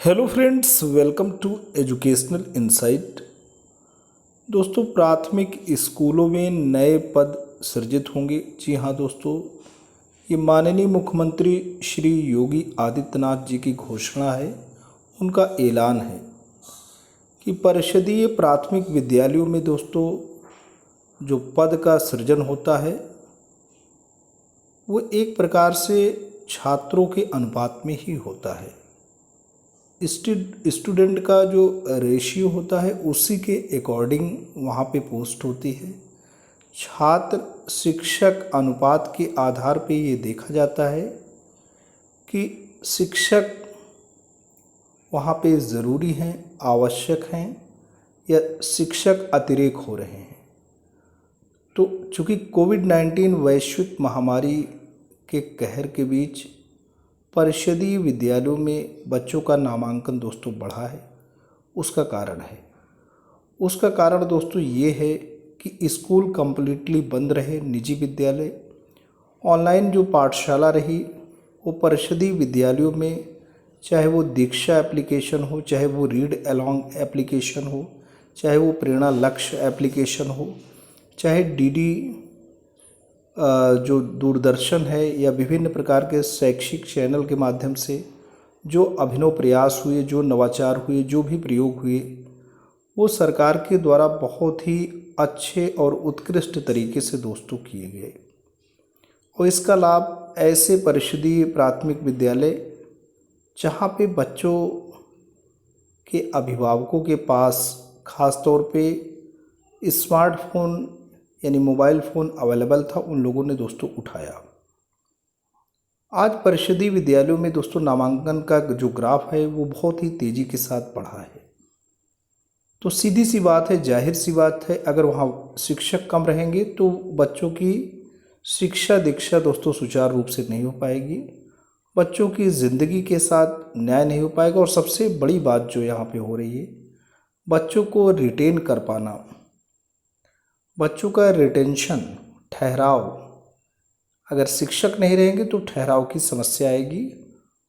Hello friends, welcome to educational insight. दोस्तों, प्राथमिक स्कूलों में नए पद सृजित होंगे। जी हाँ दोस्तों, ये माननीय मुख्यमंत्री श्री योगी आदित्यनाथ जी की घोषणा है। उनका ऐलान है कि परिषदीय प्राथमिक विद्यालयों में दोस्तों जो पद का सृजन होता है वो एक प्रकार से छात्रों के अनुपात में ही होता है। स्टूडेंट का जो रेशियो होता है उसी के अकॉर्डिंग वहाँ पे पोस्ट होती है। छात्र शिक्षक अनुपात के आधार पे ये देखा जाता है कि शिक्षक वहाँ पे ज़रूरी हैं, आवश्यक हैं या शिक्षक अतिरेक हो रहे हैं। तो चूँकि कोविड-19 वैश्विक महामारी के कहर के बीच परिषदीय विद्यालयों में बच्चों का नामांकन दोस्तों बढ़ा है। उसका कारण दोस्तों ये है कि स्कूल कम्प्लीटली बंद रहे। निजी विद्यालय ऑनलाइन जो पाठशाला रही वो परिषदीय विद्यालयों में, चाहे वो दीक्षा एप्लीकेशन हो, चाहे वो रीड अलोंग एप्लीकेशन हो, चाहे वो प्रेरणा लक्ष्य एप्लीकेशन हो, चाहे डीडी जो दूरदर्शन है या विभिन्न प्रकार के शैक्षिक चैनल के माध्यम से जो अभिनव प्रयास हुए, जो नवाचार हुए, जो भी प्रयोग हुए, वो सरकार के द्वारा बहुत ही अच्छे और उत्कृष्ट तरीके से दोस्तों किए गए। और इसका लाभ ऐसे परिषदीय प्राथमिक विद्यालय जहाँ पे बच्चों के अभिभावकों के पास ख़ास तौर पे स्मार्टफोन यानी मोबाइल फ़ोन अवेलेबल था, उन लोगों ने दोस्तों उठाया। आज परिषदीय विद्यालयों में दोस्तों नामांकन का जो ग्राफ है वो बहुत ही तेज़ी के साथ बढ़ा है। तो सीधी सी बात है, जाहिर सी बात है, अगर वहाँ शिक्षक कम रहेंगे तो बच्चों की शिक्षा दीक्षा दोस्तों सुचारू रूप से नहीं हो पाएगी, बच्चों की ज़िंदगी के साथ न्याय नहीं हो पाएगा। और सबसे बड़ी बात जो यहाँ पे हो रही है, बच्चों को रिटेन कर पाना, बच्चों का रिटेंशन, ठहराव, अगर शिक्षक नहीं रहेंगे तो ठहराव की समस्या आएगी।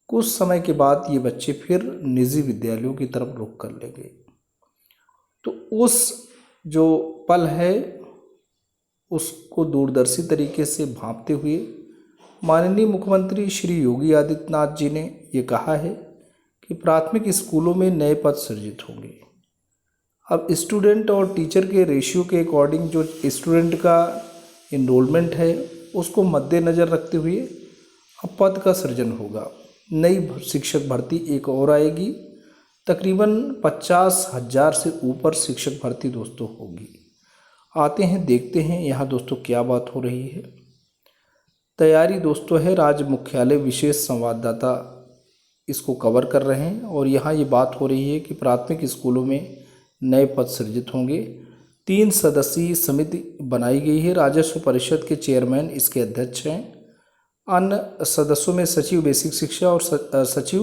कुछ समय के बाद ये बच्चे फिर निजी विद्यालयों की तरफ रुख कर लेंगे। तो उस जो पल है उसको दूरदर्शी तरीके से भांपते हुए माननीय मुख्यमंत्री श्री योगी आदित्यनाथ जी ने ये कहा है कि प्राथमिक स्कूलों में नए पद सृजित होंगे। अब स्टूडेंट और टीचर के रेशियो के अकॉर्डिंग जो स्टूडेंट का इनरोलमेंट है उसको मद्देनज़र रखते हुए अब पद का सृजन होगा। नई शिक्षक भर्ती एक और आएगी, तकरीबन 50,000 से ऊपर शिक्षक भर्ती दोस्तों होगी। आते हैं, देखते हैं यहाँ दोस्तों क्या बात हो रही है। तैयारी दोस्तों है, राज्य मुख्यालय विशेष संवाददाता इसको कवर कर रहे हैं और यहाँ ये बात हो रही है कि प्राथमिक स्कूलों में नए पद सृजित होंगे। 3 सदस्यीय समिति बनाई गई है। राजस्व परिषद के चेयरमैन इसके अध्यक्ष हैं। अन्य सदस्यों में सचिव बेसिक शिक्षा और सचिव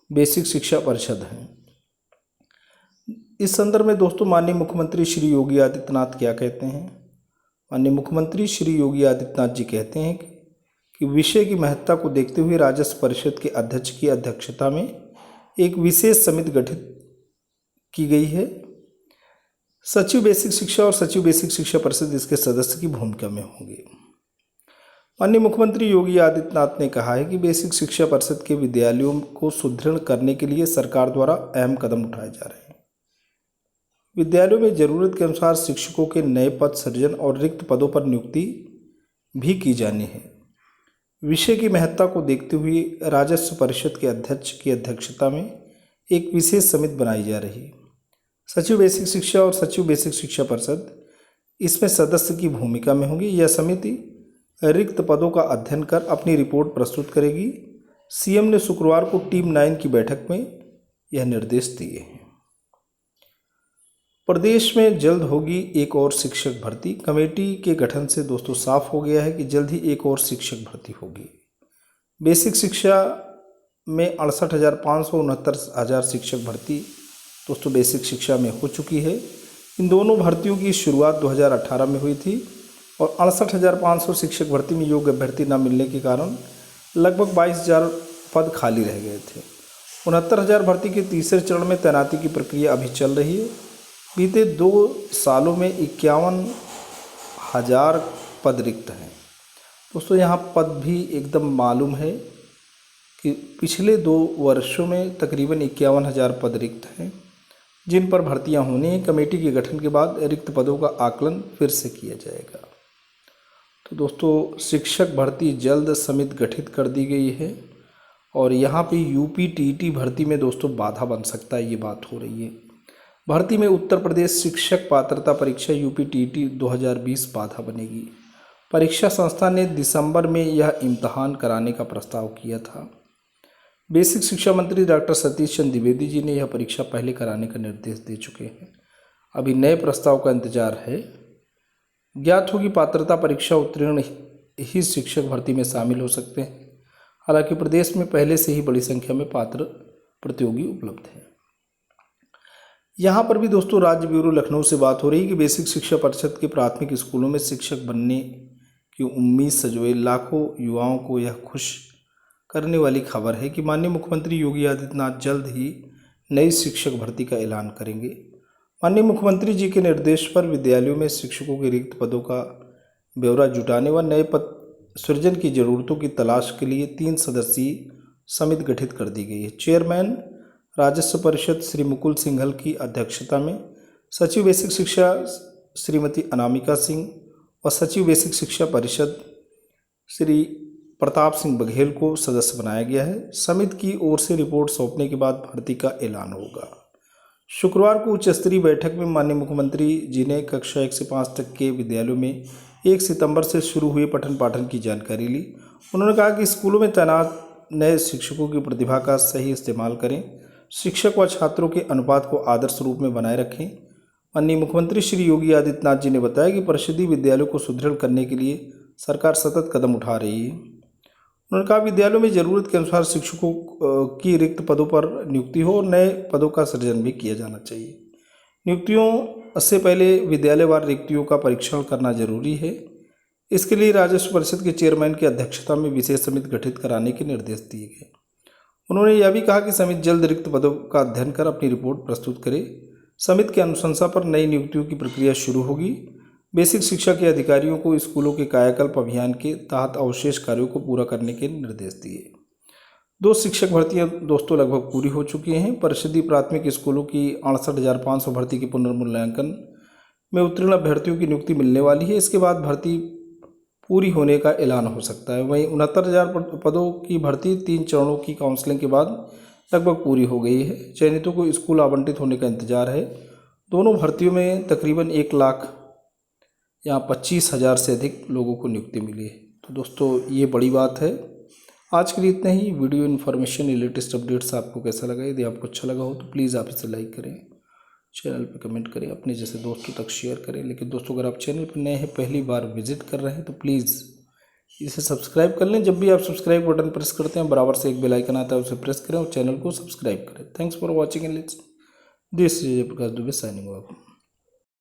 बेसिक शिक्षा परिषद हैं। इस संदर्भ में दोस्तों माननीय मुख्यमंत्री श्री योगी आदित्यनाथ क्या कहते हैं? माननीय मुख्यमंत्री श्री योगी आदित्यनाथ जी कहते हैं कि विषय की महत्ता को देखते हुए राजस्व परिषद के अध्यक्ष की अध्यक्षता में एक विशेष समिति गठित की गई है। सचिव बेसिक शिक्षा और सचिव बेसिक शिक्षा परिषद इसके सदस्य की भूमिका में होंगे। माननीय मुख्यमंत्री योगी आदित्यनाथ ने कहा है कि बेसिक शिक्षा परिषद के विद्यालयों को सुदृढ़ करने के लिए सरकार द्वारा अहम कदम उठाए जा रहे हैं। विद्यालयों में जरूरत के अनुसार शिक्षकों के नए पद सृजन और रिक्त पदों पर नियुक्ति भी की जानी है। विषय की महत्ता को देखते हुए राजस्व परिषद के अध्यक्ष की अध्यक्षता में एक विशेष समिति बनाई जा रही है। सचिव बेसिक शिक्षा और सचिव बेसिक शिक्षा परिषद इसमें सदस्य की भूमिका में होंगी। यह समिति रिक्त पदों का अध्ययन कर अपनी रिपोर्ट प्रस्तुत करेगी। सीएम ने शुक्रवार को टीम 9 की बैठक में यह निर्देश दिए हैं। प्रदेश में जल्द होगी एक और शिक्षक भर्ती। कमेटी के गठन से दोस्तों साफ हो गया है कि जल्द ही एक और शिक्षक भर्ती होगी। बेसिक शिक्षा में 68,569 शिक्षक भर्ती दोस्तों बेसिक शिक्षा में हो चुकी है। इन दोनों भर्तियों की शुरुआत 2018 में हुई थी और 68,500 शिक्षक भर्ती में योग्य अभ्यर्थी न मिलने के कारण लगभग 22,000 पद खाली रह गए थे 69,000 भर्ती के तीसरे चरण में तैनाती की प्रक्रिया अभी चल रही है। बीते 2 सालों में 51,000 पद रिक्त हैं। दोस्तों यहाँ पद भी एकदम मालूम है कि पिछले 2 वर्षों में तकरीबन 51,000 पद रिक्त हैं, जिन पर भर्तियां होनी है। कमेटी के गठन के बाद रिक्त पदों का आकलन फिर से किया जाएगा। तो दोस्तों शिक्षक भर्ती जल्द समिति गठित कर दी गई है और यहाँ पे यूपी टीईटी भर्ती में दोस्तों बाधा बन सकता है, ये बात हो रही है। भर्ती में उत्तर प्रदेश शिक्षक पात्रता परीक्षा यूपी टीईटी 2020 बाधा बनेगी। परीक्षा संस्था ने दिसंबर में यह इम्तहान कराने का प्रस्ताव किया था। बेसिक शिक्षा मंत्री डॉक्टर सतीश चंद्र द्विवेदी जी ने यह परीक्षा पहले कराने का निर्देश दे चुके हैं। अभी नए प्रस्ताव का इंतजार है। ज्ञात हो कि पात्रता परीक्षा उत्तीर्ण ही शिक्षक भर्ती में शामिल हो सकते हैं। हालांकि प्रदेश में पहले से ही बड़ी संख्या में पात्र प्रतियोगी उपलब्ध हैं। यहाँ पर भी दोस्तों राज्य ब्यूरो लखनऊ से बात हो रही है कि बेसिक शिक्षा परिषद के प्राथमिक स्कूलों में शिक्षक बनने की उम्मीद सजोए लाखों युवाओं को यह खुश करने वाली खबर है कि माननीय मुख्यमंत्री योगी आदित्यनाथ जल्द ही नई शिक्षक भर्ती का ऐलान करेंगे। माननीय मुख्यमंत्री जी के निर्देश पर विद्यालयों में शिक्षकों के रिक्त पदों का ब्यौरा जुटाने व नए पद सृजन की जरूरतों की तलाश के लिए 3 सदस्यीय समिति गठित कर दी गई है। चेयरमैन राजस्व परिषद श्री मुकुल सिंघल की अध्यक्षता में सचिव बेसिक शिक्षा श्रीमती अनामिका सिंह व सचिव बेसिक शिक्षा परिषद श्री प्रताप सिंह बघेल को सदस्य बनाया गया है। समिति की ओर से रिपोर्ट सौंपने के बाद भर्ती का ऐलान होगा। शुक्रवार को उच्च स्तरीय बैठक में माननीय मुख्यमंत्री जी ने कक्षा 1 से 5 तक के विद्यालयों में 1 सितंबर से शुरू हुए पठन पाठन की जानकारी ली। उन्होंने कहा कि स्कूलों में तैनात नए शिक्षकों की प्रतिभा का सही इस्तेमाल करें, शिक्षक व छात्रों के अनुपात को आदर्श रूप में बनाए रखें। माननीय मुख्यमंत्री श्री योगी आदित्यनाथ जी ने बताया कि परिषदीय विद्यालयों को सुदृढ़ करने के लिए सरकार सतत कदम उठा रही है। उन्होंने कहा विद्यालयों में ज़रूरत के अनुसार शिक्षकों की रिक्त पदों पर नियुक्ति हो और नए पदों का सृजन भी किया जाना चाहिए। नियुक्तियों से पहले विद्यालयवार रिक्तियों का परीक्षण करना जरूरी है। इसके लिए राजस्व परिषद के चेयरमैन की अध्यक्षता में विशेष समिति गठित कराने के निर्देश दिए गए। उन्होंने यह भी कहा कि समिति जल्द रिक्त पदों का अध्ययन कर अपनी रिपोर्ट प्रस्तुत करे। समिति की अनुशंसा पर नई नियुक्तियों की प्रक्रिया शुरू होगी। बेसिक शिक्षा के अधिकारियों को स्कूलों के कायाकल्प अभियान के तहत अवशेष कार्यों को पूरा करने के निर्देश दिए। 2 शिक्षक भर्तियां दोस्तों लगभग पूरी हो चुकी हैं। परिषदीय प्राथमिक स्कूलों की 68,500 भर्ती के पुनर्मूल्यांकन में उत्तीर्ण अभ्यर्थियों की नियुक्ति मिलने वाली है। इसके बाद भर्ती पूरी होने का ऐलान हो सकता है। वहीं 69,000 पदों की भर्ती 3 चरणों की काउंसलिंग के बाद लगभग पूरी हो गई है। चयनितों को स्कूल आवंटित होने का इंतजार है। दोनों भर्तियों में तकरीबन 1 लाख या 25,000 से अधिक लोगों को नियुक्ति मिली है। तो दोस्तों ये बड़ी बात है। आज के लिए इतना ही। वीडियो इन्फॉर्मेशन लेटेस्ट अपडेट्स आपको कैसा लगा? यदि आपको अच्छा लगा हो तो प्लीज़ आप इसे लाइक करें, चैनल पर कमेंट करें, अपने जैसे दोस्तों तक शेयर करें। लेकिन दोस्तों अगर आप चैनल पर नए हैं, पहली बार विजिट कर रहे हैं, तो प्लीज़ इसे सब्सक्राइब कर लें। जब भी आप सब्सक्राइब बटन प्रेस करते हैं बराबर से एक बेल आइकन आता है, उसे प्रेस करें और चैनल को सब्सक्राइब करें। Thanks for watching and listening. This is Jayprakash Dubey signing of.